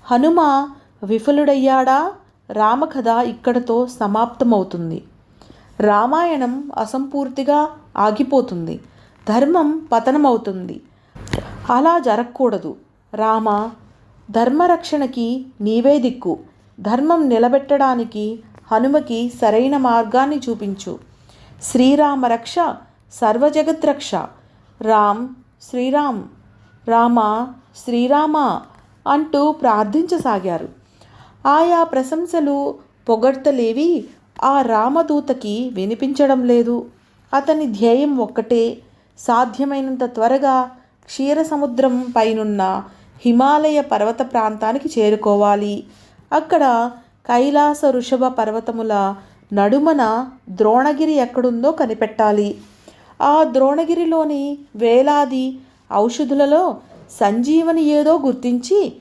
హనుమ విఫలుడయ్యాడా? రామకథ ఇక్కడతో సమాప్తమవుతుంది. రామాయణం అసంపూర్తిగా ఆగిపోతుంది. ధర్మం పతనమవుతుంది. అలా జరగకూడదు. రామ, ధర్మరక్షణకి నీవే దిక్కు. ధర్మం నిలబెట్టడానికి హనుమకి సరైన మార్గాన్ని చూపించు. శ్రీరామరక్ష సర్వజగద్రక్ష. రామ్ శ్రీరామ్, రామ శ్రీరామ అంటూ ప్రార్థించసాగారు. ఆయా ప్రశంసలు, పొగడ్తలేవి ఆ రామదూతకి వినిపించడం లేదు. అతని ధ్యేయం ఒక్కటే, సాధ్యమైనంత త్వరగా క్షీరసముద్రం పైనున్న హిమాలయ పర్వత ప్రాంతానికి చేరుకోవాలి. అక్కడ కైలాస ఋషభ పర్వతముల నడుమన ద్రోణగిరి ఎక్కడుందో కనిపెట్టాలి. ఆ ద్రోణగిరిలోని వేలాది ఔషధులలో సంజీవని ఏదో గుర్తించి